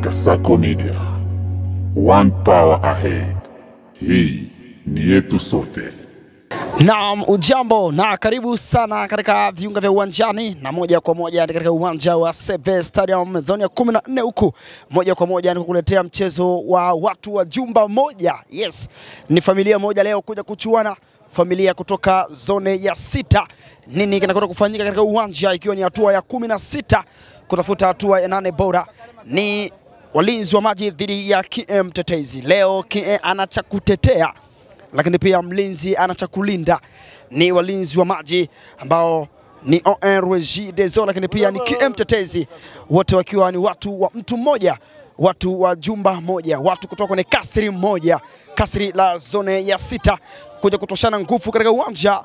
Kasako Media, one power ahead. Hii ni yetu sote. Naam, ujambo na karibu sana katika viunga vya uwanjani na moja kwa moja katika uwanja wa Seve Stadium zone ya 14 huku. Moja kwa moja nikukuletea mchezo wa watu wa jumba moja. Yes, ni familia moja leo kuja kuchuana, familia kutoka zone ya 6. Nini kinakwenda kufanyika katika uwanja ikiwa ni hatua ya 16 kutafuta hatua ya 8 bora. Ni walinzi wa maji dhidi ya KM Tetezi. Leo KM anacha kutetea, lakini pia mlinzi anacha kulinda. Ni walinzi wa maji ambao ni ONRG Dezo, lakini pia ni KM Tetezi, wote wakiwa ni watu wa mtu mmoja, watu wa jumba moja, watu kutoka kwenye kasri moja, kasri la zone ya 6 kuja kutoshana nguvu katika uwanja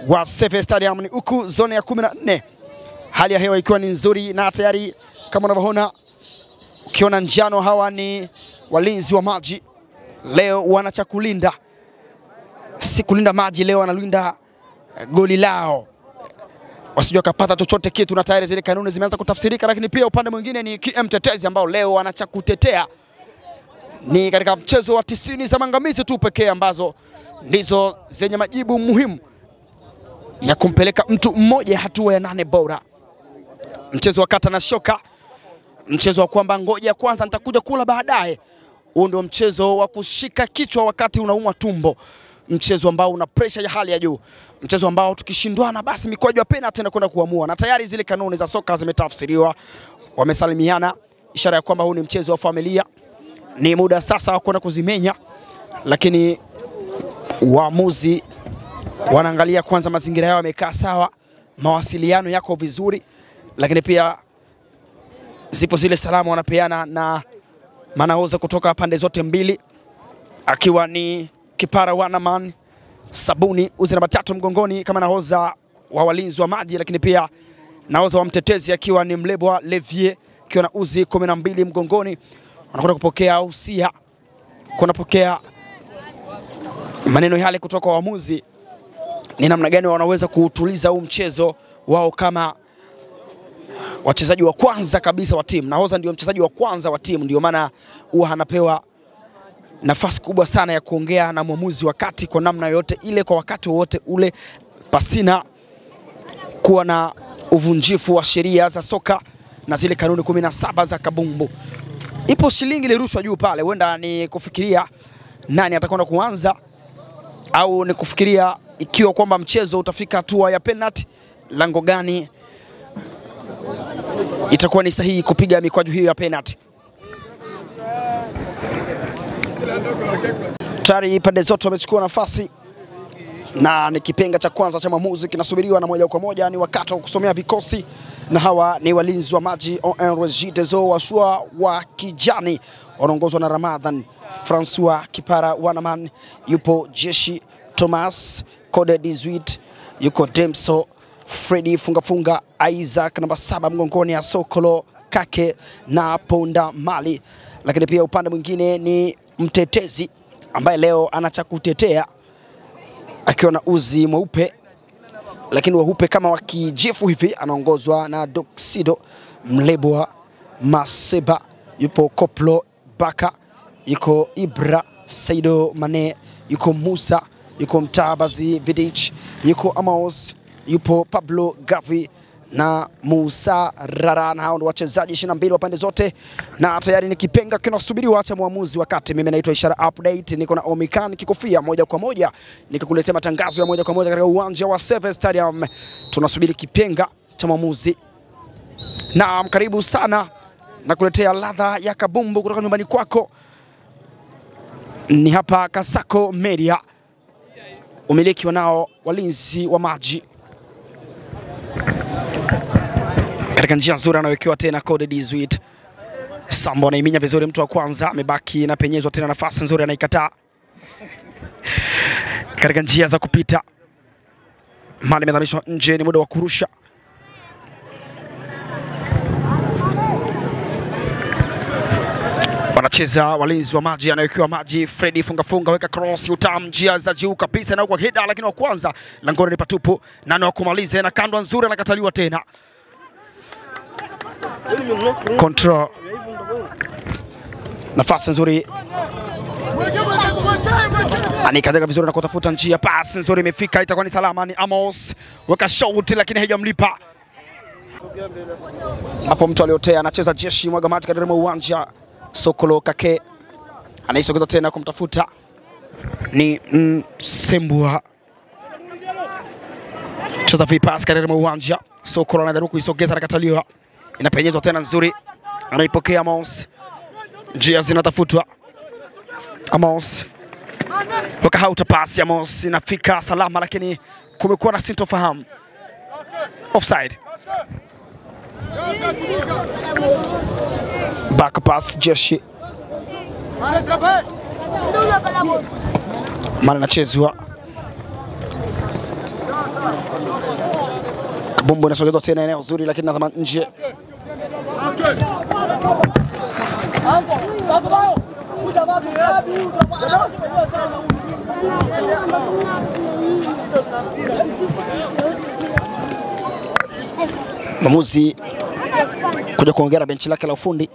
wa Seve Stadium ni huku zone ya 14. Hali ya hewa ikiwa ni nzuri na tayari kama unavyoona ukiona njano, hawa ni walinzi wa maji. Leo wanacha kulinda, si kulinda maji, leo wanalinda goli lao wasijua kapata chochote kitu, na tayari zile kanuni zimeanza kutafsirika. Lakini pia upande mwingine ni KM Tetezi ambao leo wanacha kutetea. Ni katika mchezo wa 90 za mangamizi tu pekee ambazo ndizo zenye majibu muhimu ya kumpeleka mtu mmoja hatua ya 8 bora. Mchezo wa kata na shoka, mchezo wa kwamba ngoja kwanza nitakuja kula baadaye. Huo ndio mchezo wa kushika kichwa wakati unaumwa tumbo, mchezo ambao una pressure ya hali ya juu, mchezo ambao tukishindwana basi mikwaju ya penalty inakwenda kuamua, na tayari zile kanuni za soka zimetafsiriwa, wamesalimiana, ishara ya kwamba huu ni mchezo wa familia. Ni muda sasa wa kwenda kuzimenya, lakini waamuzi wanaangalia kwanza mazingira yao yamekaa sawa, mawasiliano yako vizuri, lakini pia zipo zile salamu wanapeana na manahoza kutoka pande zote mbili, akiwa ni Kipara Wanaman Sabuni uzi namba 3 mgongoni kama nahoza wa walinzi wa maji, lakini pia nahoza wa Mtetezi akiwa ni Mlebwa Levier akiwa na uzi 12 mgongoni. Wanakwenda kupokea usia, kunapokea maneno yale kutoka kwa waamuzi, ni namna gani wanaweza kuutuliza huu mchezo wao kama wachezaji wa kwanza kabisa wa timu. Nahoza ndio mchezaji wa kwanza wa timu, ndio maana huwa anapewa nafasi kubwa sana ya kuongea na mwamuzi wakati kwa namna yote ile, kwa wakati wote ule, pasina kuwa na uvunjifu wa sheria za soka na zile kanuni 17 za kabumbu. Ipo shilingi ile rushwa juu pale, huenda ni kufikiria nani atakwenda kuanza au ni kufikiria ikiwa kwamba mchezo utafika hatua ya penalty, lango gani itakuwa ni sahihi kupiga mikwaju hiyo ya penalty. Tayari pande zote wamechukua nafasi na ni kipenga cha kwanza cha maamuzi kinasubiriwa, na moja kwa moja ni wakati wa kusomea vikosi, na hawa ni walinzi wa maji ONRG Dezo washua wa kijani wanaongozwa na Ramadhan Francois Kipara Wanaman, yupo Jeshi Thomas Code 18, yuko Demso Freddy Funga Isaac namba 7 mgongoni ya Sokolo Kake na Ponda Mali. Lakini pia upande mwingine ni Mtetezi ambaye leo anacha kutetea akiwa na uzi mweupe, lakini weupe kama wakijifu hivi, anaongozwa na Doxido Mlebwa Maseba, yupo Koplo Baka, yuko Ibra Saido Mane, yuko Musa, yuko Mtabazi Vidic, yuko Amos, yupo Pablo Gavi na Musa Rara, na hao ndio wachezaji 22 wa pande zote, na tayari ni kipenga kinasubiriwa cha muamuzi. Wakati mimi naitwa Ishara Update, niko na Omikan Kikofia, moja kwa moja nikikuletea matangazo ya moja kwa moja katika uwanja wa Seve Stadium. Tunasubiri kipenga cha muamuzi, na karibu sana na kuletea ladha ya kabumbu kutoka nyumbani kwako. Ni hapa Kasako Media, umiliki wanao walinzi wa maji katika njia nzuri, anawekewa tena Code 18. Sambo anaiminya vizuri, mtu wa kwanza amebaki na penyezwa tena, nafasi nzuri anaikataa katika njia za kupita. Mali imezamishwa nje, ni muda wa kurusha. Wanacheza walinzi wa maji, anawekewa maji Freddy Funga weka cross utam, njia za juu kabisa na kwa header, lakini wa kwanza langoni ni patupu, nani wa kumaliza na kandwa nzuri anakataliwa tena. Control Nafasi nzuri. Anikajaga vizuri na kutafuta njia, pasi nzuri imefika, itakuwa ni salama. Ni Amos weka shot lakini haijamlipa. Hapo mtu aliotea anacheza Jeshi mwaga maji katika uwanja. Sokolo Kake anaisogeza tena kumtafuta ni Sembua. Cheza vipas katika uwanja. Sokolo anajaribu kuisogeza na kataliwa. Inapenyezwa tena nzuri. Anaipokea Amos. Njia zinatafutwa. Amos weka hauta pasi. Amos inafika salama lakini kumekuwa na sintofahamu. Offside. Back pass Jeshi. Mali nachezwa. Kabumbu inasogezwa tena eneo zuri lakini nazama nje. Mwamuzi kuja kuongea benchi lake la ufundi.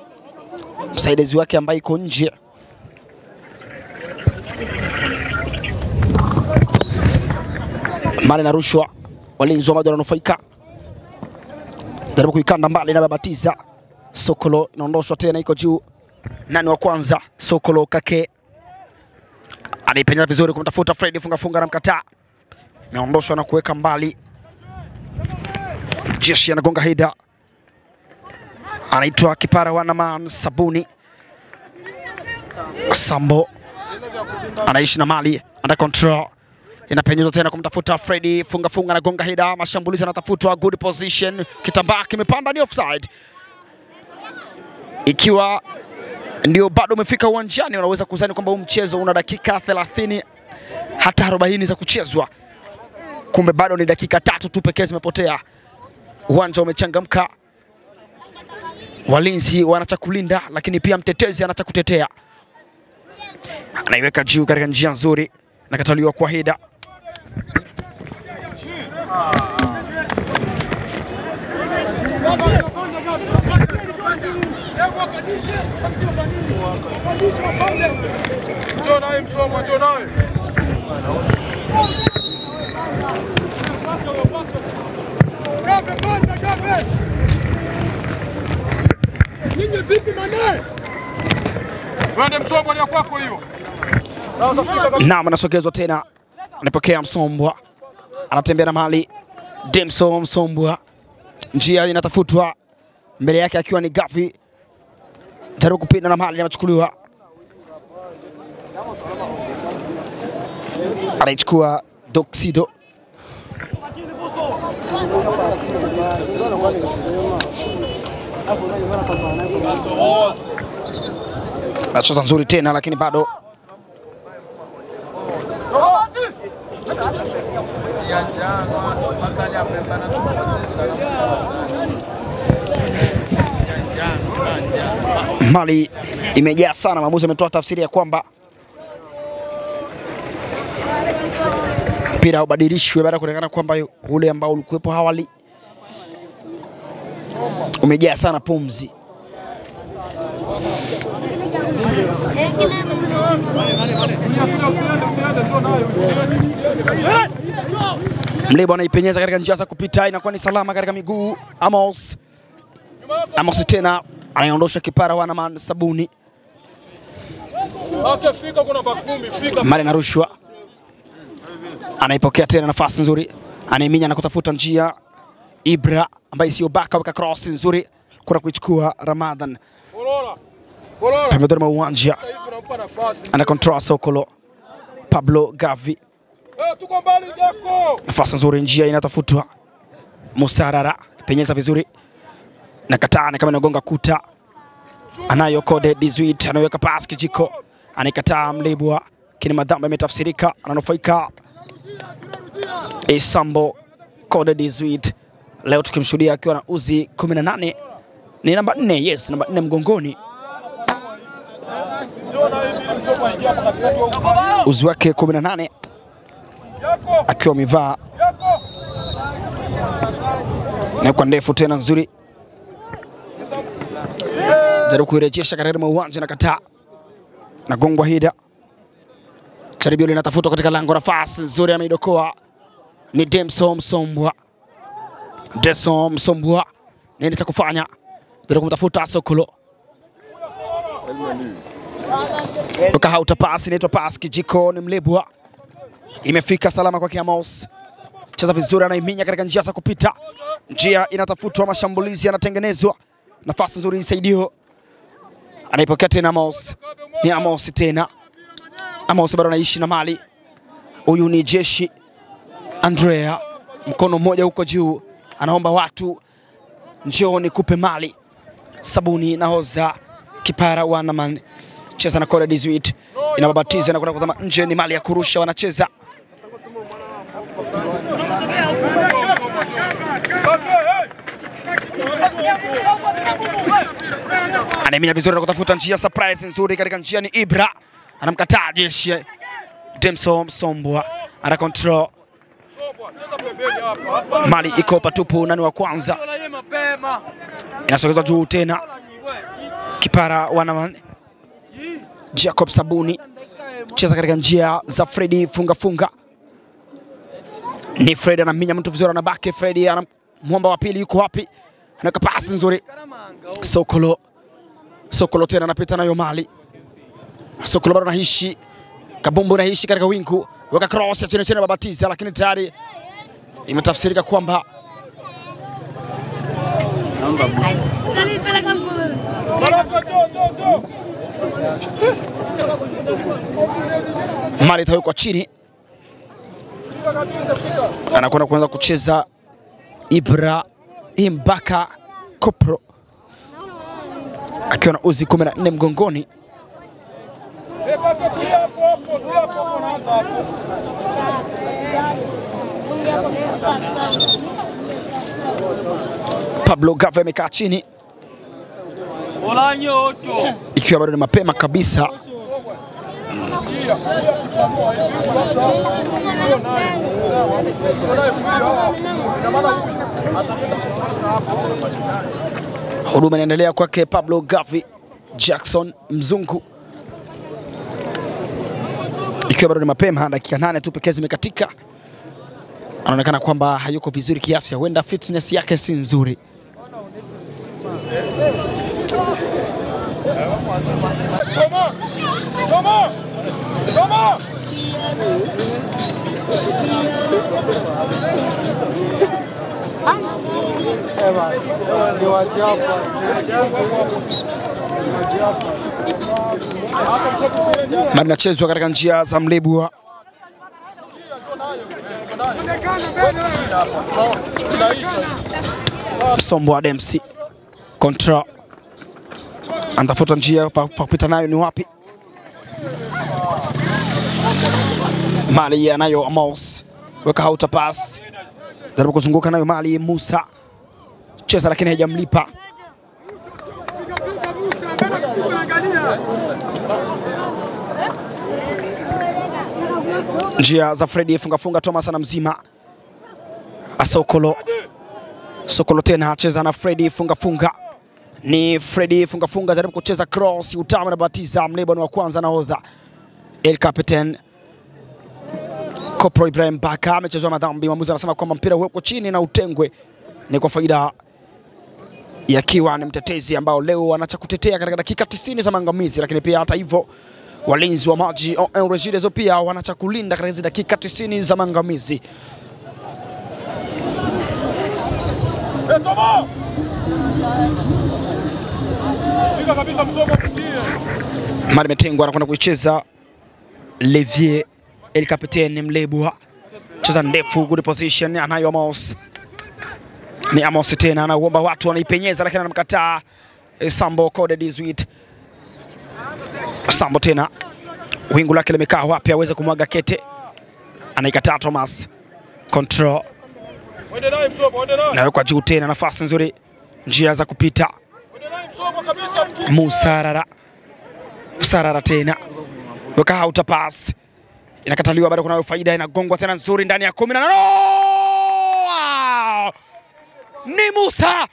Msaidizi wake ambaye iko nje. Mali na rushwa. Walinzi wa Maji wananufaika. Jaribu kuikanda mbali na babatiza. Sokolo inaondoshwa tena, iko juu. Nani wa kwanza? Sokolo Kake. Anaipenya vizuri kumtafuta Fred, funga na mkataa. Imeondoshwa na kuweka mbali. Jeshi anagonga hida. Anaitwa Kipara Wanaman Sabuni. Sambo anaishi na mali under control. Inapenyezwa tena kumtafuta Freddy, funga na gonga hida. Mashambulizi yanatafutwa, good position. Kitambaa kimepanda, ni offside. Ikiwa ndio bado umefika uwanjani, unaweza kuzani kwamba huu mchezo una dakika 30 hata 40 za kuchezwa. Kumbe bado ni dakika 3 tu pekee zimepotea. Uwanja umechangamka. Walinzi wanacha kulinda lakini pia mtetezi anacha kutetea. Anaiweka juu katika njia nzuri na kataliwa kwa hida. Naam, anasogezwa tena. Anapokea Msombwa. Anatembea na mali. Demso Msombwa. Njia inatafutwa. Mbele yake akiwa ni Gavi. Jaribu kupinda na mali inachukuliwa. Anaichukua Doxido. Anacheza nzuri tena lakini bado mali imejaa sana. Maamuzi ametoa tafsiri ya kwamba mpira ubadilishwe baada ya kuonekana kwamba ule ambao ulikuwepo awali umejaa sana pumzi. Mlebo anaipenyeza katika njia za kupita, inakuwa ni salama katika miguu. Amos tena anaondosha Kipara Wanaman Sabuni. Mali na rushwa. Anaipokea tena, nafasi nzuri. Anaiminya na kutafuta njia. Ibra ambaye sio baka, weka cross nzuri kuna kuichukua Ramadhan. Pembezoni mwa uwanja. Ana control Sokolo. Pablo Gavi. Nafasi nzuri, njia inatafutwa. Musarara penyeza vizuri. Na katana kama inagonga kuta. Anayo Code 18, anaweka pass kijiko. Anaikataa Mlebwa. Kini madhambi imetafsirika, ananufaika Isambo Code 18. Leo tukimshuhudia akiwa na uzi 18. Ni namba 4, yes, namba 4 mgongoni. Uzi wake 18. Akiwa amevaa na kwa ndefu tena nzuri. Jaribu kuirejesha katika uwanja na kataa. Nagongwa Hida. Jaribio linatafutwa katika lango, nafasi nzuri ameidokoa. Ni Demson Msombwa. Demson Msombwa. Nini cha kufanya? Ndio kumtafuta Sokolo. Ukahauta pasi, inaitwa pasi kijiko, ni Mlebwa. Imefika salama kwa Amos. Cheza vizuri, anaiminya katika njia za kupita. Njia inatafutwa, mashambulizi yanatengenezwa. Nafasi nzuri isaidio. Anaipokea tena Amos. Ni Amos tena. Amos bado anaishi na mali. Huyu ni Jeshi Andrea. Mkono mmoja huko juu. Anaomba watu njoo nikupe mali. Sabuni nahoza kipara wanaman. Cheza na Kore 18. Inababatiza na kwenda kutama nje, ni mali ya kurusha wanacheza. Aneminya vizuri na kutafuta njia, surprise nzuri katika njia, ni Ibra. Anamkataa Jeshi. Demson Msombwa ana control. Mali iko patupu, nani wa kwanza? Inasogezwa juu tena. Kipara wanaman. Jacob Sabuni. Cheza katika njia za Freddy funga. Ni Freddy anaminya mtu vizuri, anabaki Freddy, mwamba wa pili yuko wapi? Anaweka pasi nzuri. Sokolo tena anapita nayo mali. Sokolo bado anaishi. Kabumbu anaishi katika wingu. Weka cross ya chini babatiza, lakini tayari imetafsirika kwamba mali itawekwa chini. Anakwenda kuanza kucheza Ibrahim Baka Kopro akiwa na uzi 14 mgongoni. Pablo Gave amekaa chini ikiwa bado ni mapema kabisa. Huduma inaendelea kwake Pablo Gavi Jackson Mzungu, ikiwa bado ni mapema, dakika 8 tu pekee zimekatika. Anaonekana kwamba hayuko vizuri kiafya, huenda fitness yake si nzuri. Mali nachezwa katika njia za Mlebwa. Msombwa Demsi kontra, anatafuta njia pa kupita nayo, ni wapi? Mali anayo Amos, weka hauta pass, jaribu kuzunguka nayo mali Musa, cheza lakini haijamlipa. Njia za Freddy funga Thomas ana mzima. Sokolo tena acheza na Freddy funga. Ni Freddy funga jaribu kucheza cross, utamu na batiza. Mlebwa ni wa kwanza na odha. El Captain Kopro Ibrahim Baka amechezwa madhambi. Mwamuzi anasema kwamba mpira uwekwe chini na utengwe, ni kwa faida yakiwa ni mtetezi ambao leo anacha kutetea katika dakika 90 za maangamizi, lakini pia hata hivyo walinzi wa maji Regideso pia wanacha kulinda katika dakika 90 za maangamizi. Mali metengwa, anakwenda kuicheza Levier El Capitaine Mlebwa, cheza ndefu, good position, anayo Amos. Ni Amos tena anaomba watu, wanaipenyeza lakini anamkataa Sambo Kore 18. Sambo tena wingu lake limekaa wapi aweze kumwaga kete, anaikataa Thomas. Control na kwa juu tena, nafasi nzuri, njia za kupita. Musarara tena weka hauta pass, inakataliwa, bado kuna faida, inagongwa tena nzuri ndani ya 10 na ni Musa.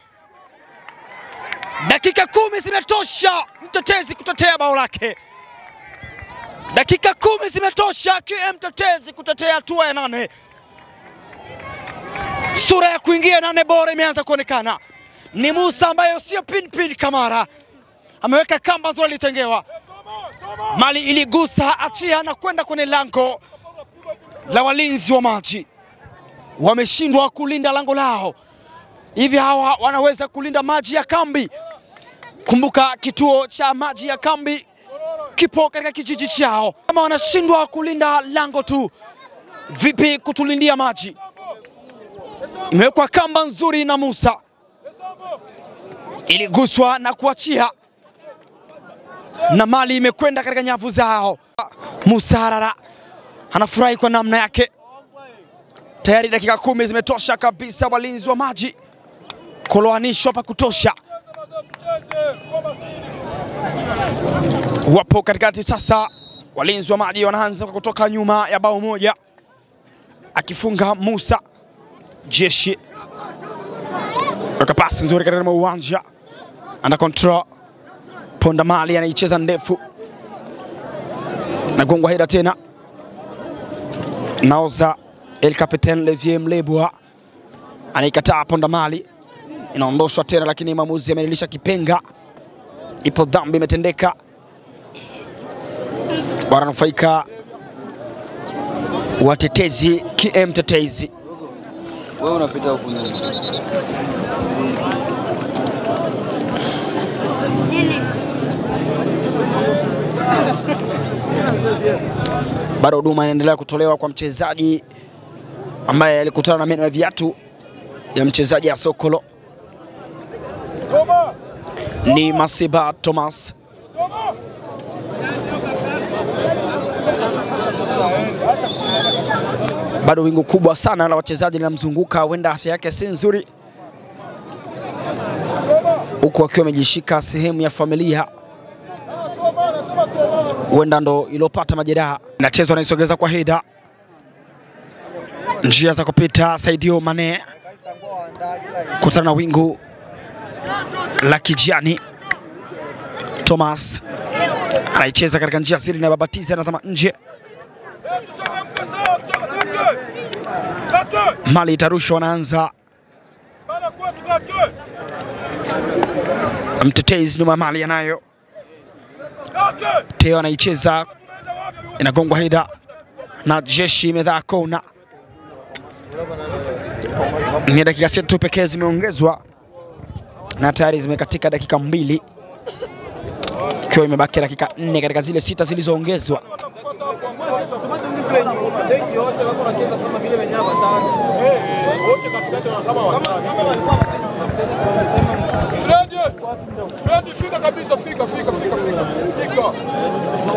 Dakika 10 zimetosha mtetezi kutetea bao lake. Dakika 10 zimetosha KM Tetezi kutetea hatua ya 8. Sura ya kuingia 8 bora imeanza kuonekana. Ni Musa ambaye sio pin Kamara. Ameweka kamba nzuri ilitengewa. Mali iligusa achia na kwenda kwenye lango la walinzi wa maji. Wameshindwa kulinda lango lao. Hivi hawa wanaweza kulinda maji ya kambi. Kumbuka kituo cha maji ya kambi kipo katika kijiji chao. Kama wanashindwa kulinda lango tu, vipi kutulindia maji? Imewekwa kamba nzuri na Musa. Iliguswa na kuachia. Na mali imekwenda katika nyavu zao. Musa Harara anafurahi kwa namna yake. Tayari dakika 10 zimetosha kabisa walinzi wa maji kuloanishwa pa kutosha. Wapo katikati sasa, walinzi wa maji wanaanza kutoka nyuma ya bao moja. Akifunga Musa Jeshi. Weka pasi nzuri katika uwanja. Ana control. Ponda mali anaicheza ndefu. Nagongwa heda tena. Naoza El Capitaine Levier Mlebwa. Anaikataa ponda mali. Inaondoshwa tena lakini maamuzi yamelilisha kipenga. Ipo dhambi imetendeka. Wananufaika watetezi KM Tetezi. Wewe unapita huko nyuma. Bado huduma inaendelea kutolewa kwa mchezaji ambaye alikutana na meno ya viatu ya mchezaji ya Sokolo. Ni Masiba Thomas. Bado wingu kubwa sana la wachezaji linamzunguka, huenda afya yake si nzuri, huku akiwa amejishika sehemu ya familia, huenda ndo ilopata majeraha. Nachezwa naisogeza kwa heda. Njia za kupita Sadio Mane. Kutana na wingu la kijani. Thomas anaicheza katika njia siri na babatiza na tama nje. Mali itarushwa, wanaanza Mtetezi nyuma mali anayo. Teo anaicheza, inagongwa heda na Jeshi imedhaa kona. Ni dakika 6 pekee zimeongezwa na tayari zimekatika dakika 2. Ikiwa imebaki dakika 4 katika zile 6 zilizoongezwa.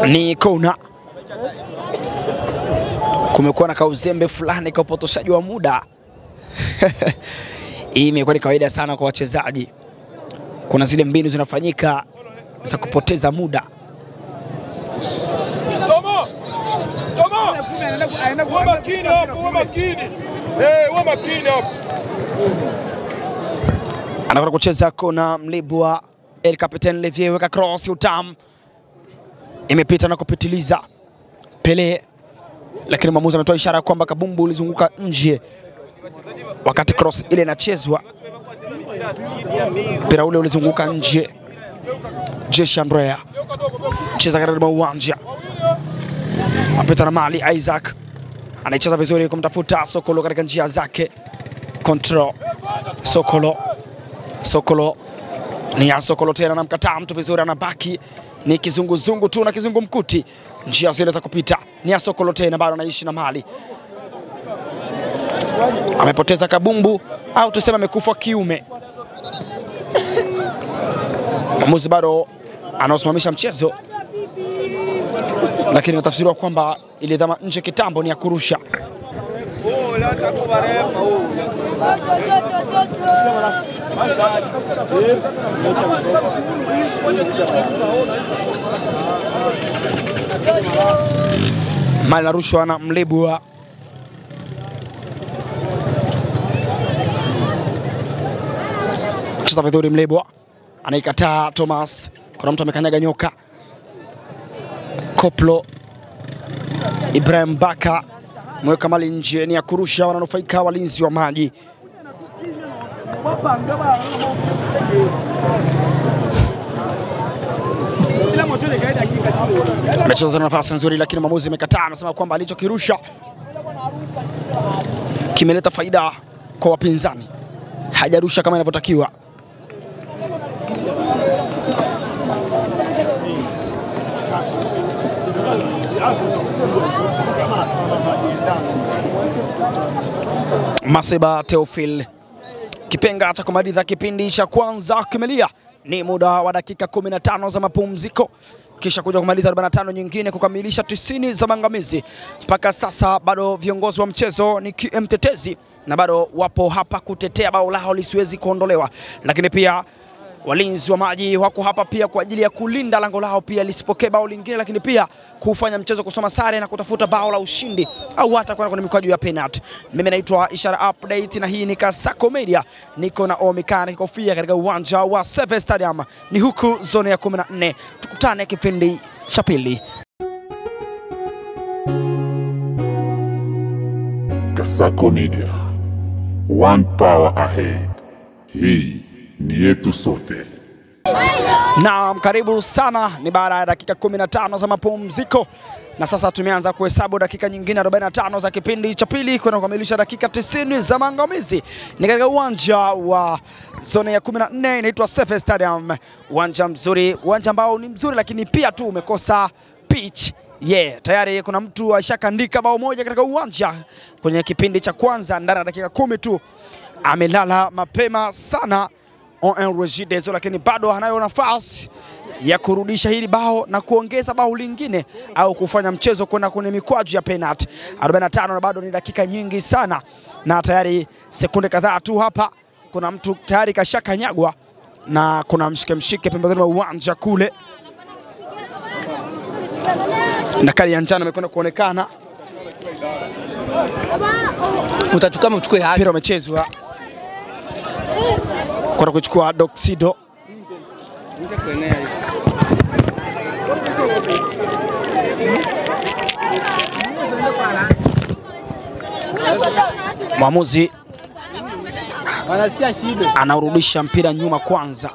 Ni kona. Kumekuwa na kauzembe fulani kwa upotoshaji wa muda. Hii imekuwa ni kawaida sana kwa wachezaji. Kuna zile mbinu zinafanyika za kupoteza muda. Anakwenda kucheza kona Mlebwa. El Capitaine Levier weka cross utam. Imepita na kupitiliza Pele, lakini mwamuzi ametoa ishara kwamba kabumbu ulizunguka nje wakati cross ile inachezwa. Mpira ule ulizunguka nje. Jeshi Andrea cheza katika uwanja. Apita na mali Isaac. Anaicheza vizuri kumtafuta Sokolo katika njia zake. Control. Sokolo. Ni ya Sokolo tena, anamkataa mtu vizuri, anabaki ni kizunguzungu tu na kizungumkuti. Njia zile za kupita ni ya Sokolo tena, bado anaishi na mali. Amepoteza kabumbu au tuseme amekufa kiume. Mwamuzi bado anaosimamisha mchezo, lakini inatafsiriwa kwamba ile dhama nje kitambo ni ya kurusha. Mali narushwa na Mlebwa. Cheza vizuri Mlebwa. Anaikataa Thomas. Kuna mtu amekanyaga nyoka. Koplo Ibrahim Baka mweka mali nje, ni ya kurusha, wananufaika walinzi wa maji. Amecheza nafasi nzuri lakini mwamuzi amekataa, anasema kwamba alichokirusha kimeleta faida kwa wapinzani, hajarusha kama inavyotakiwa. Maseba Teofil, kipenga cha kumaliza kipindi cha kwanza kimelia. Ni muda wa dakika 15 za mapumziko, kisha kuja kumaliza 45 nyingine kukamilisha 90 za maangamizi. Mpaka sasa bado viongozi wa mchezo ni mtetezi na bado wapo hapa kutetea bao lao lisiwezi kuondolewa, lakini pia walinzi wa maji wako hapa pia kwa ajili ya kulinda lango lao pia lisipokee bao lingine, lakini pia kufanya mchezo kusoma sare na kutafuta bao la ushindi au hata kwenda kwenye mikwaju ya penalty. Mimi naitwa Ishara Update na hii ni Kasako Media, niko na Omikana Kofia katika uwanja wa Seve Stadium, ni huku zone ya 14. Tukutane kipindi cha pili. Kasako Media, one power ahead. Hii ni yetu sote. Naam, karibu sana. Ni baada ya dakika 15 za mapumziko na sasa tumeanza kuhesabu dakika nyingine 45 za kipindi cha pili kwenda kukamilisha dakika 90 za maangamizi. Ni katika uwanja wa zone ya 14, inaitwa Seve Stadium. Uwanja mzuri, uwanja ambao ni mzuri lakini pia tu umekosa pitch. Tayari kuna mtu ashakandika bao moja katika uwanja kwenye kipindi cha kwanza ndani ya dakika 10 tu. Amelala mapema sana ON Regideso, lakini bado anayo nafasi ya kurudisha hili bao na kuongeza bao lingine au kufanya mchezo kwenda kwenye mikwaju ya penalty. 45 na bado ni dakika nyingi sana, na tayari sekunde kadhaa tu hapa kuna mtu tayari kashakanyagwa na kuna mshike pembeni mwa uwanja kule, na kadi ya njano imekwenda kuonekana. Utachukua mchukue hapa. Mpira umechezwa kwa kuchukua Doxido. Mwamuzi anaurudisha mpira nyuma kwanza.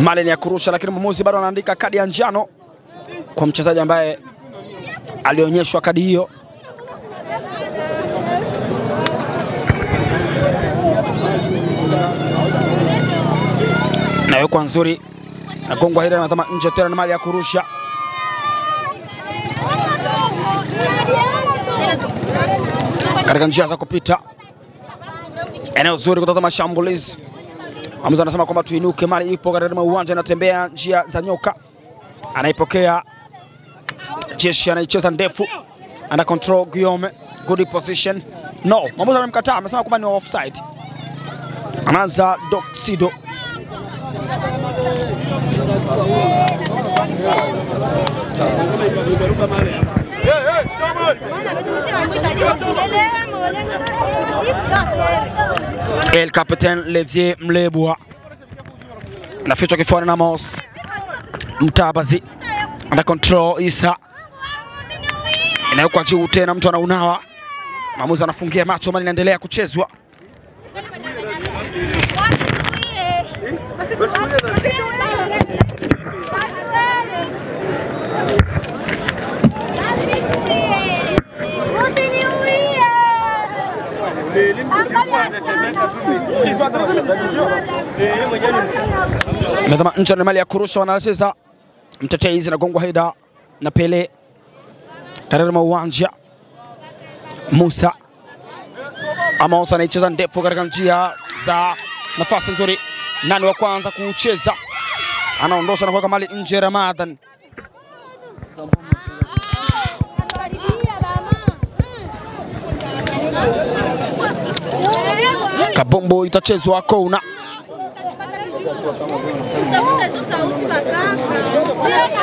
Mali ni ya kurusha, lakini mwamuzi bado anaandika kadi ya njano kwa mchezaji ambaye alionyeshwa kadi hiyo. Na yuko nzuri na gongwa hili na nje tena, na mali ya kurusha. Katika njia za kupita, eneo zuri kutazama mashambulizi. Mwamuzi anasema kwamba tuinuke. Mali ipo katika uwanja, anatembea njia za nyoka, anaipokea Jeshi, anaicheza ndefu, ana control Guillaume, good position. No, mwamuzi amemkataa, amesema kwamba ni offside. Anaanza Doxido. El Capitaine Levier Mlebwa na fichwa kifuani na Mos Mtabazi, ana control Isa, inawekwa juu tena, mtu anaunawa. Mwamuzi anafungia macho, mali inaendelea kuchezwa. Mtazama nje, na mali ya kurusha, wanacheza mtetezi na gongwa heda na Pele katika uwanja. Musa Amos anaicheza ndefu katika njia za nafasi nzuri. Nani wa kwanza kucheza? Anaondosha na kuweka mali nje. Ramadhan Kabombo, itachezwa kona.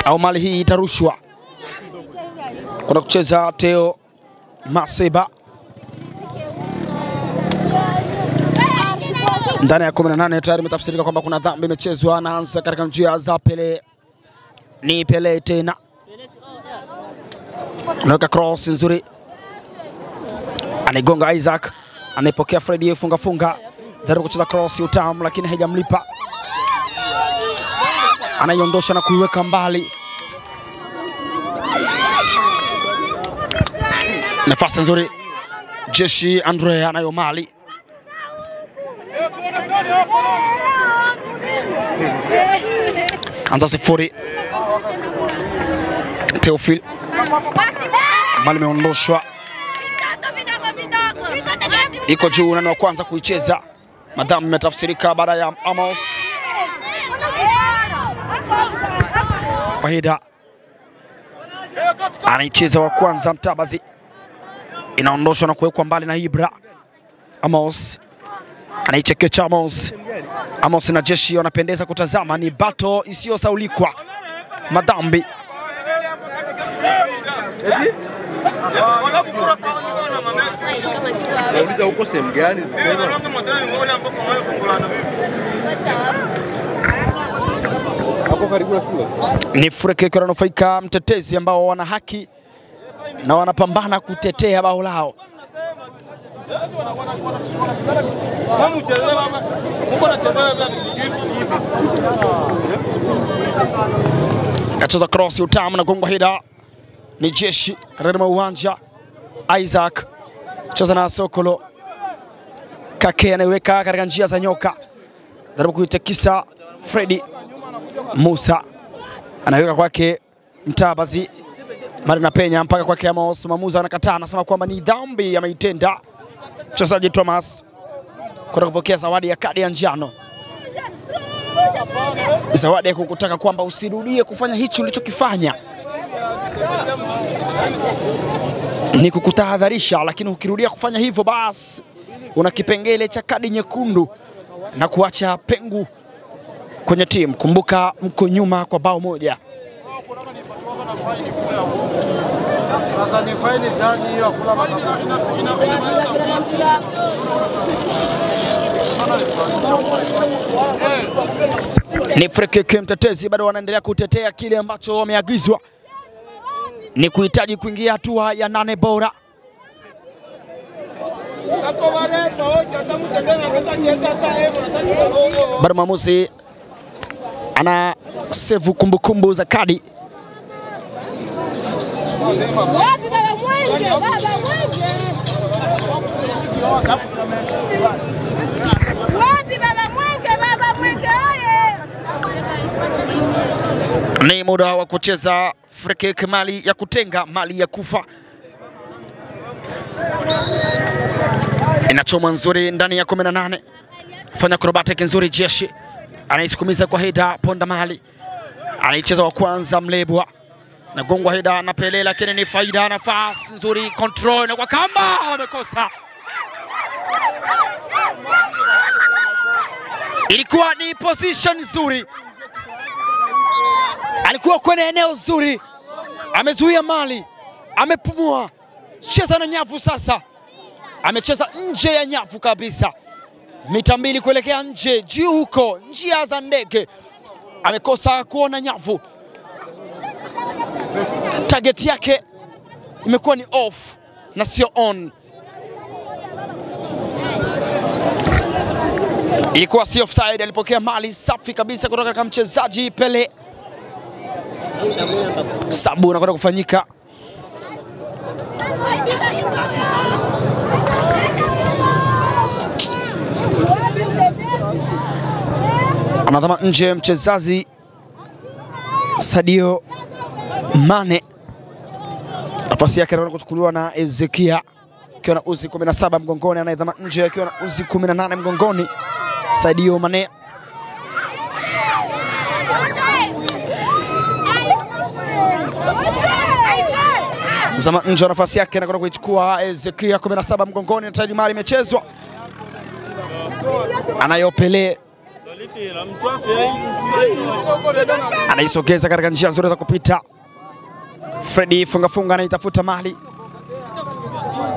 Au mali hii itarushwa kuna kucheza Teo Maseba. Ndani ya 18 tayari imetafsirika kwamba kuna dhambi imechezwa. Anaanza katika njia za Pele. Ni Pele tena. Anaweka cross nzuri. Anigonga Isaac. Anaipokea Freddy funga. Jaribu kucheza cross utamu lakini haijamlipa. Anaiondosha na kuiweka mbali. Nafasi nzuri. Jeshi Andre anayo mali. Anza 0. Teofil. Mali imeondoshwa. Iko juu nani wa kwanza kuicheza. Madam imetafsirika baada ya Amos. Wahida anaicheza wa kwanza Mtabazi. Inaondoshwa na kuwekwa mbali na Ibra. Amos anaichekecha Amos na Jeshi wanapendeza kutazama. Ni bato isiyosaulikwa. Madhambi ni freke kwa nufaika mtetezi ambao wana haki na wanapambana kutetea bao lao. Kacheza cross utamu na gongwa hida. Ni Jeshi katika uwanja. Isaac cheza na Sokolo. Kake anaiweka katika njia za nyoka. Jaribu kuitekisa Freddy. Musa anaiweka kwake Mtabazi. Mari na penya mpaka kwake Amos. Mamuza anakataa, anasema kwamba ni dhambi ameitenda mchezaji Thomas kwa kupokea zawadi ya kadi ya njano. Zawadi ya kukutaka kwamba usirudie kufanya hicho ulichokifanya. Ni kukutahadharisha, lakini ukirudia kufanya hivyo basi una kipengele cha kadi nyekundu na kuacha pengo kwenye timu. Kumbuka mko nyuma kwa bao moja. Ni free kick. Mtetezi bado wanaendelea kutetea kile ambacho wameagizwa. Ni kuhitaji kuingia hatua ya 8 bora. Bado maamuzi ana save kumbukumbu za kadi. Ni muda wa kucheza free kick, mali ya kutenga, mali ya kufa. Inachoma nzuri ndani ya 18. Fanya acrobatic nzuri Jeshi. Anaisukumiza kwa heda ponda mali. Anaicheza wa kwanza Mlebwa. Na gongwa heda na Pele lakini ni faida. Nafasi nzuri, control na kwa kamba amekosa. Ilikuwa ni position nzuri. Alikuwa kwenye eneo nzuri. Amezuia mali. Amepumua. Cheza na nyavu sasa. Amecheza nje ya nyavu kabisa. Mita 2 kuelekea nje, juu huko, njia za ndege. Amekosa kuona nyavu. Target yake imekuwa ni off na sio on. Ilikuwa si offside, alipokea mali safi kabisa kutoka kwa mchezaji Pele. Sabu anakwenda kufanyika. Anatama nje mchezaji Sadio Mane. Nafasi yake anakwenda kuchukuliwa na Ezekia akiwa na uzi 17 mgongoni, anaidhama nje akiwa na uzi 18 mgongoni. Sadio Mane zama nje, nafasi yake anakwenda kuichukua Ezekia 17 mgongoni, na tayari mali imechezwa. Anayopele anaisogeza katika njia nzuri za kupita. Freddy funga anaitafuta mali.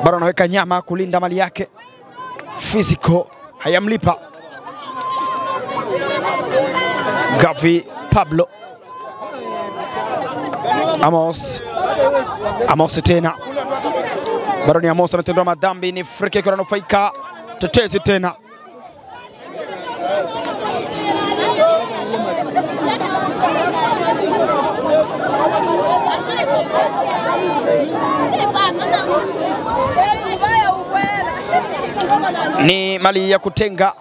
Bado anaweka nyama kulinda mali yake. Physical hayamlipa. Gavi Pablo Amos tena Baroni Amos ametendwa madhambi, ni free kick ananufaika tetezi tena. Ni mali ya kutenga,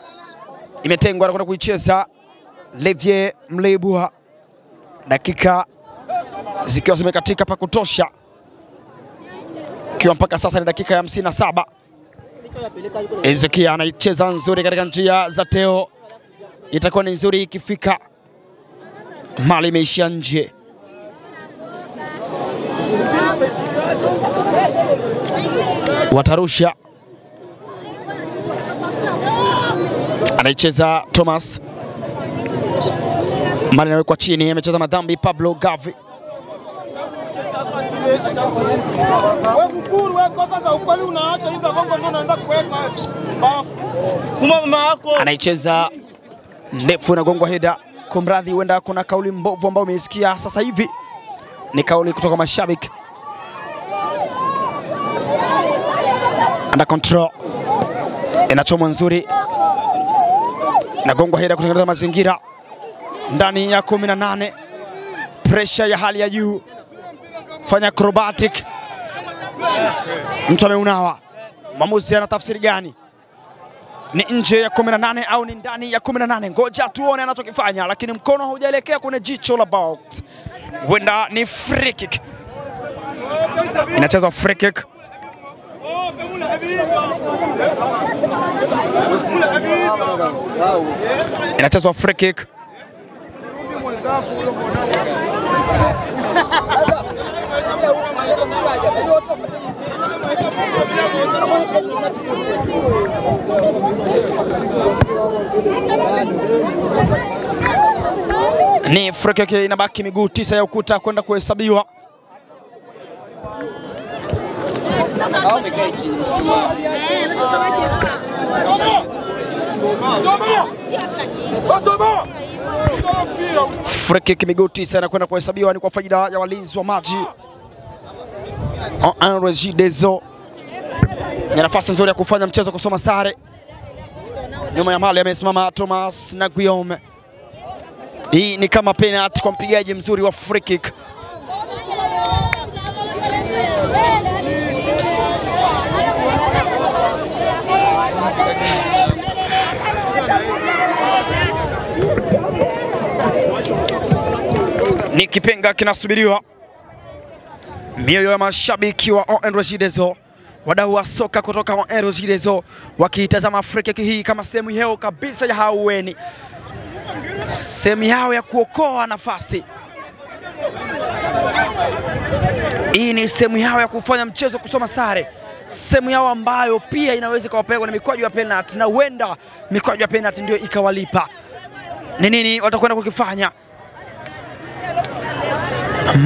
imetengwa na kwenda kuicheza Levier Mleibua, dakika zikiwa zimekatika pa kutosha, ikiwa mpaka sasa ni dakika ya 57. Ezekia anaicheza nzuri katika njia za Teo, itakuwa ni nzuri ikifika, mali imeishia nje. Watarusha, anaicheza Thomas, mali inawekwa chini, amecheza madhambi Pablo Gavi. Anaicheza ndefu na gongwa heda. Kumradhi, huenda kuna kauli mbovu ambayo umeisikia sasa hivi, ni kauli kutoka mashabiki. Under control, inachomwa nzuri na gongwa heda kutengeneza mazingira ndani ya 18. Pressure ya hali ya juu, fanya acrobatic, mtu ameunawa. Mwamuzi ana tafsiri gani? Ni nje ya 18 au ni ndani ya 18? Ngoja tuone anachokifanya, lakini mkono haujaelekea kwenye jicho la box. Wenda ni free kick, inachezwa free kick. Inachezwa free kick. Ni free kick, inabaki miguu 9 ya ukuta kwenda kuhesabiwa. Free kick miguu 9 na kwenda kuhesabiwa, ni kwa faida ya walinzi wa maji. Regideso na nafasi nzuri ya kufanya mchezo kusoma sare. Nyuma ya mali amesimama Thomas na Guillaume. Hii ni kama penalty kwa mpigaji mzuri wa free kick. Ni kipenga kinasubiriwa. Mioyo ya mashabiki wa ON Regideso, wadau wa soka kutoka ON Regideso, wakiitazama free kick hii kama sehemu yao kabisa ya haueni, sehemu yao ya kuokoa nafasi. Hii ni sehemu yao ya kufanya mchezo kusoma sare, sehemu yao ambayo pia inaweza kuwapeleka na mikwaju ya penalty, na huenda mikwaju ya penalty ndio ikawalipa. Ni nini watakwenda kukifanya?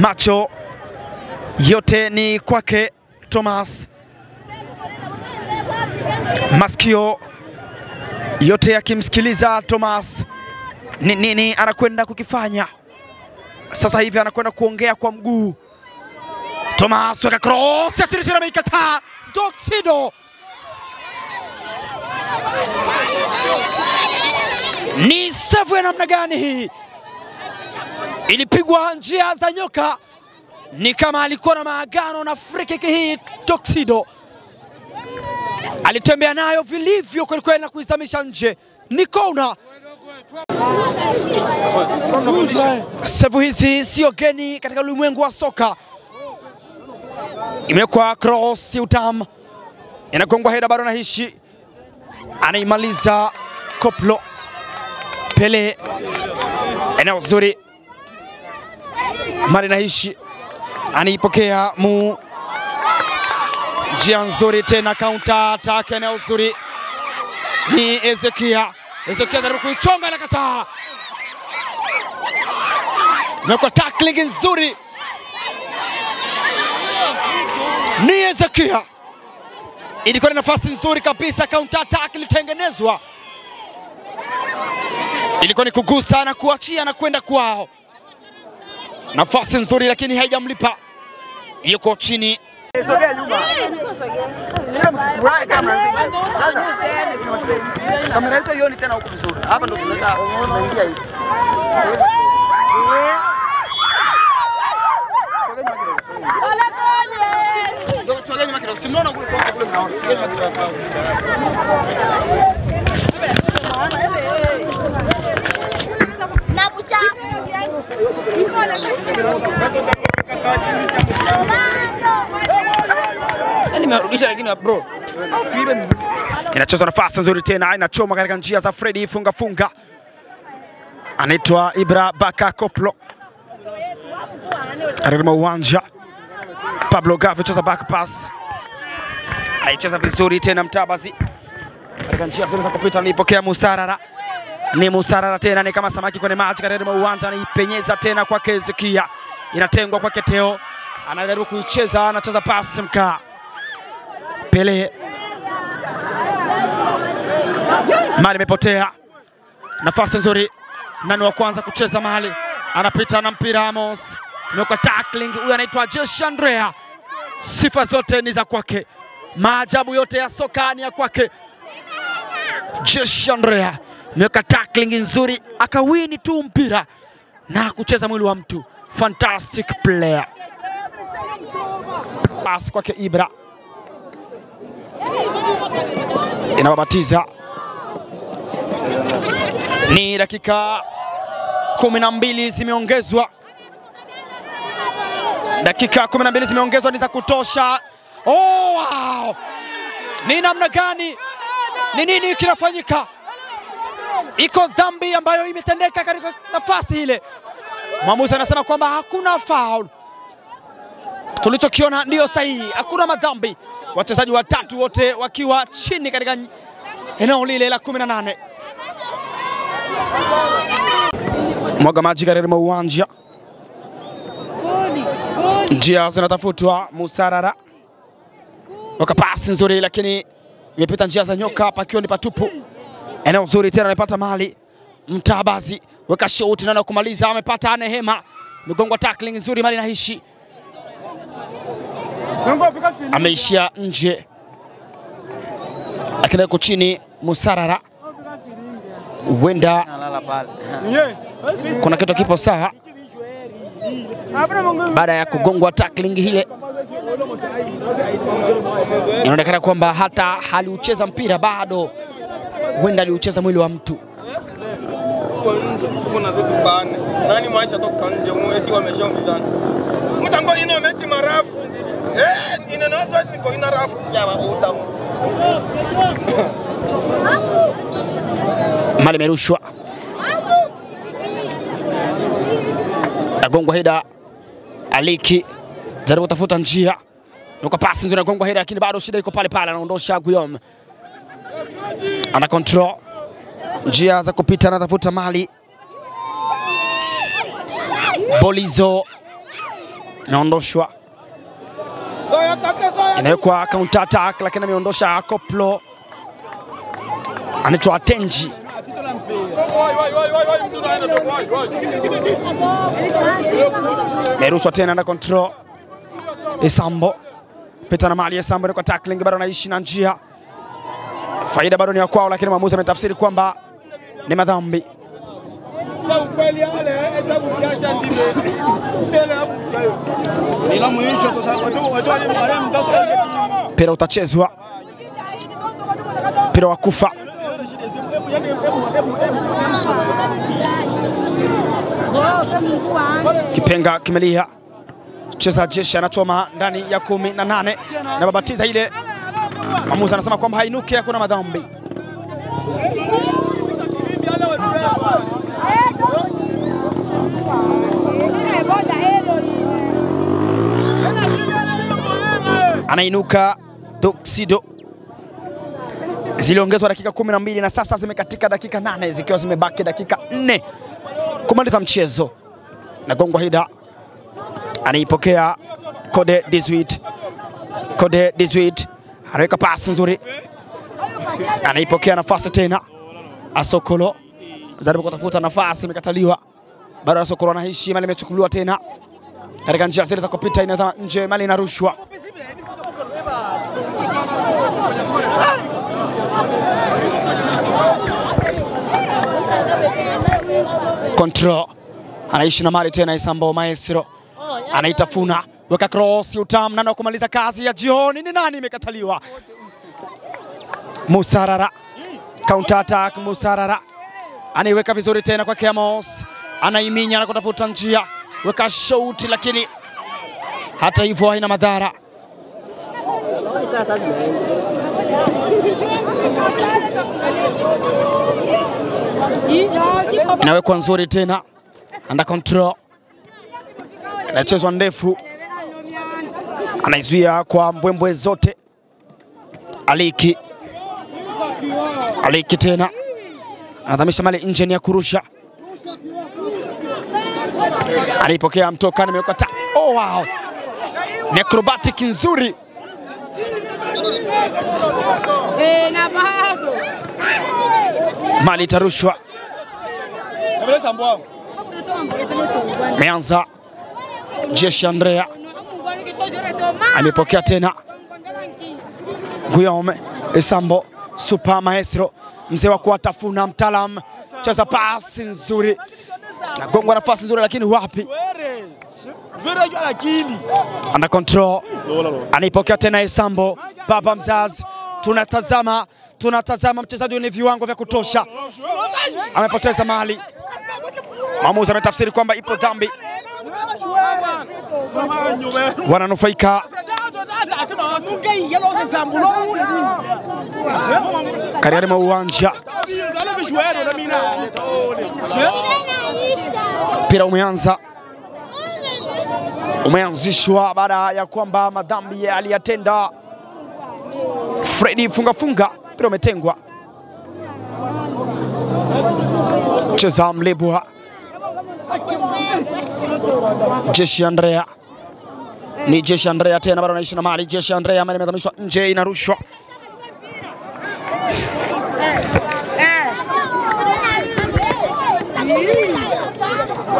Macho yote ni kwake Thomas, masikio yote yakimsikiliza Thomas. Ni nini anakwenda kukifanya sasa hivi? Anakwenda kuongea kwa mguu. Thomas weka cross ya Sirisira, ameikataa Doxido. Ni save ya namna gani hii? Ilipigwa njia za nyoka, ni kama alikuwa na maagano na free kick hii. Doxido alitembea nayo vilivyo kweli na kuizamisha nje. Ni kona. Save hizi sio geni katika ulimwengu wa soka. Imekuwa cross utam, inagongwa heda bado na hishi, anaimaliza Koplo Pele. Eneo zuri, Marina hishi anaipokea mu njia nzuri tena, counter attack. Eneo zuri ni Ezekia anajaribu kuichonga na kataa. Imekuwa tackling nzuri, ni Ezekia. Ilikuwa na nafasi nzuri kabisa, counter attack ilitengenezwa. Ilikuwa ni kugusa na kuachia na kwenda kwao. Nafasi nzuri lakini haijamlipa. Yuko chini. Sogea nyuma. Sio mfurahi kama kamera yetu ione tena huko vizuri. Hapa ndo tunaingia hivi. Sogea nyuma kidogo. Simona kule mnaona. Sogea nyuma kidogo. Nimerudisha lakini bro. Inachezwa nafasi nzuri tena, inachoma katika njia za Freddy funga. Anaitwa Ibra Baka Koplo. Karibu uwanja. Pablo Gavi cheza back pass. Aicheza vizuri tena Mtabazi. Katika njia zile za kupita anipokea Musarara. Ni Musarara tena ni kama samaki kwenye maji katika uwanja, anaipenyeza tena kwa Kezikia. Inatengwa kwa Keteo. Anajaribu kuicheza, anacheza pass mkaa. Pele. Mali imepotea. Nafasi nzuri. Nani wa kwanza kucheza mahali? Anapita na mpira Amos. Mweka tackling, huyu anaitwa Josh Andrea. Sifa zote ni za kwake. Maajabu yote ya soka ni ya kwake. Josh Andrea mweka tackling nzuri, akawini tu mpira na kucheza mwili wa mtu. Fantastic player. Pass kwake Ibra. Inababatiza. Ni dakika 12 zimeongezwa. Dakika 12 zimeongezwa, ni za kutosha. Oh wow! Ni namna gani? Ni nini kinafanyika? Iko dhambi ambayo imetendeka katika nafasi ile. Mwamuzi anasema kwamba hakuna foul. Tulichokiona ndio sahihi, hakuna madhambi. Wachezaji watatu wote wakiwa chini katika eneo lile la 18. Mwaga maji katika uwanja. Njia zinatafutwa. Musarara waka pasi nzuri lakini imepita njia za nyoka, pakiwa ni patupu. Eneo nzuri tena anapata mali. Mtabazi weka shot na kumaliza, amepata Nehema. Migongwa tackling nzuri, mali naishi. Ameishia nje. Lakini yuko chini Musarara. Huenda kuna kitu kipo sawa. Baada ya kugongwa tackling ile, inaonekana kwamba hata haliucheza mpira bado, huenda aliucheza mwili wa mtu. Nani maisha toka nje mweti wameshaumizana. Mtango ino meti marafu. Ina nazo niko ina rafu ya utamu. Mali merushwa. Agongwa heda Aliki. Jaribu kutafuta njia. Yuko pasi nzuri agongwa heda lakini bado shida iko pale pale, anaondosha Guillaume. Ana control. Njia za kupita, anatafuta mali. Bolizo naondoshwa. Inawekwa counter attack lakini ameondosha Koplo. Anaitwa Atenji. Merushwa tena na control. Isambo pita na mali. Isambo kwa tackling bado anaishi na njia. Faida bado ni ya kwao, lakini mwamuzi ametafsiri kwamba ni madhambi. Mpira utachezwa. Mpira wa kufa. Kipenga kimelia. Cheza Jeshi anachoma ndani ya 18 na babatiza ile. Mwamuzi anasema kwamba hainuke, hakuna madhambi. Anainuka Tuxedo. Ziliongezwa dakika 12 na sasa zimekatika dakika 8 zikiwa zimebaki dakika 4 kumaliza mchezo. Na gongwa hida anaipokea Kode 18. Kode 18 anaweka pasi nzuri. Anaipokea nafasi tena Asokolo. jaribu kutafuta nafasi, imekataliwa. Bado Asokolo anaishi, mali imechukuliwa tena katika njia zile za kupita, inazama nje, mali inarushwa. Control anaishi na mali tena, Isambo Maestro anaitafuna, weka cross utam, nani kumaliza kazi ya jioni ni nani? Imekataliwa. Musarara counter attack, Musarara anaiweka vizuri tena kwa Amos, anaiminya na kutafuta njia, weka shoot, lakini hata hivyo haina madhara. Inawekwa nzuri tena, under control, inachezwa ndefu, anaizuia kwa mbwembwe zote. Aliki tena anadhamisha mali nje, ya kurusha, alipokea mtoka, nimeweka ta. Oh wow, ni acrobatic nzuri. Mali tarushwa, meanza Jeshi Andrea, alipokea tena Guillaume Isambo, Super Maestro, mzee wa kuwatafuna, mtaalamu, cheza pasi nzuri, nagongwa nafasi nzuri, lakini wapi? Under control, anaipokea tena Isambo, baba mzazi, tunatazama mchezaji ni viwango vya kutosha, amepoteza mali. Maamuzi ametafsiri kwamba ipo dhambi, wananufaika. Kariari mwa uwanja, mpira umeanzishwa baada ya kwamba madhambi aliyatenda Freddy funga, mpira umetengwa. Cheza Mlebwa, Jeshi Andrea, ni Jeshi Andrea tena, bado anaishi na mali. Jeshi Andrea, mali imezamishwa nje, inarushwa.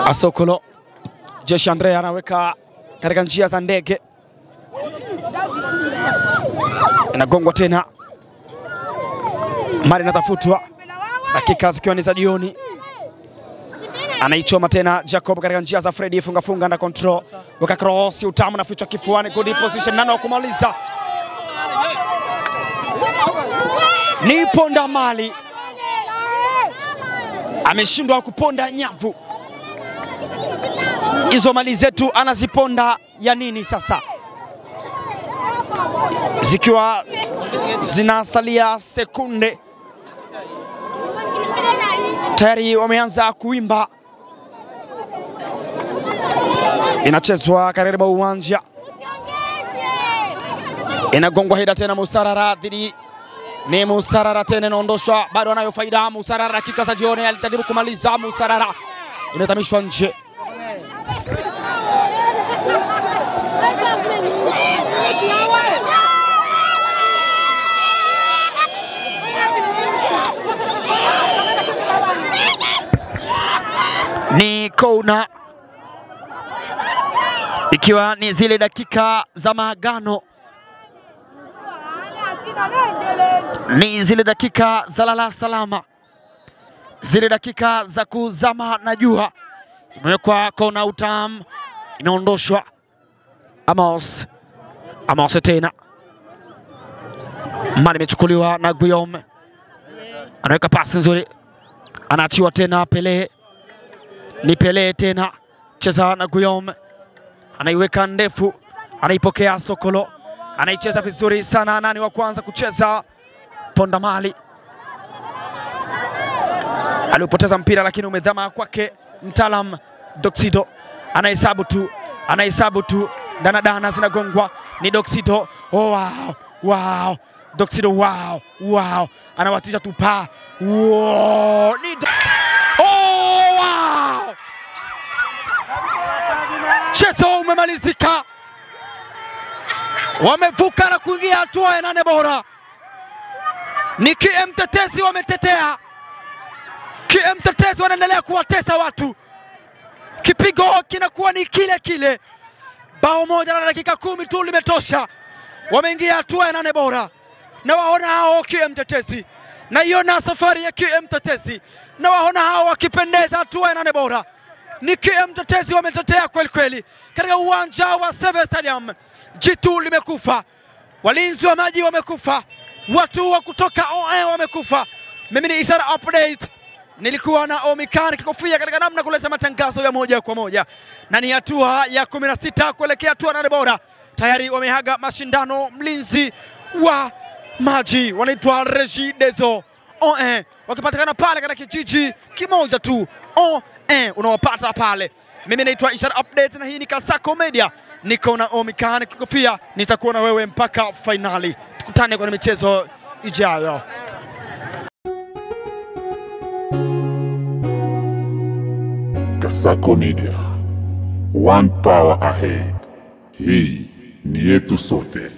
Asokolo, Jeshi Andrea anaweka katika njia za ndege, inagongwa tena, mali inatafutwa, dakika zikiwa ni za jioni. Anaichoma tena Jacob katika njia za Freddy, funga na control, weka cross utamu na fichwa kifuani, good position, nani wa kumaliza? Ni Ponda Mali, ameshindwa kuponda nyavu. Hizo mali zetu anaziponda ya nini sasa? Zikiwa zinasalia sekunde, tayari wameanza kuimba. Inachezwa karibu uwanja, inagongwa hida tena. Musarara dhidi ni Musarara tena, inaondoshwa, bado anayo faida Musarara. Dakika za jioni, alitaribu kumaliza, Musarara imetamishwa nje. Ni kona, ikiwa ni zile dakika za maagano, ni zile dakika za lala salama, zile dakika za kuzama na jua. Imewekwa kona utam, inaondoshwa. Amos tena, mali imechukuliwa na Guillaume, anaweka pasi nzuri, anaachiwa tena Pele, ni Pele tena, cheza na Guillaume, anaiweka ndefu, anaipokea Sokolo, anaicheza vizuri sana. Nani wa kwanza kucheza? Ponda Mali alipoteza mpira, lakini umedhama kwake mtaalam Doxido, anahesabu tu, dana zinagongwa, ni Doxido. Oh wow, Doxido, wow, anawatisha tu pa. Wow, wow! Mchezo umemalizika, wamevuka na kuingia hatua ya 8 bora. Niki mtetezi wametetea, KM Tetesi wanaendelea kuwatesa watu. Kipigo kinakuwa ni kile kile. Bao moja na dakika 10 tu limetosha. Wameingia hatua ya 8 bora. Na waona hao KM Tetesi. Na iona safari ya KM Tetesi. Na waona hao wakipendeza hatua ya 8 bora. Ni KM Tetesi wametetea kweli kweli. Katika uwanja wa Seve Stadium. Jitu limekufa. Walinzi wa maji wamekufa. Watu wa kutoka OE wamekufa. Mimi ni Ishara Update. Nilikuwa na Omikani Kikofia katika namna kuleta matangazo ya moja kwa moja. Na ni hatua ya 16 kuelekea hatua 8 bora. Tayari wamehaga mashindano mlinzi wa maji. Wanaitwa Regideso OE. Wakipatikana pale katika kijiji kimoja tu. OE unawapata pale. Mimi naitwa Ishara Update na hii ni Kasako Media. Niko na Omikani Kikofia. Nitakuwa na wewe mpaka finali. Tukutane kwenye michezo ijayo. Kasako Media, one power ahead. Hii ni yetu sote.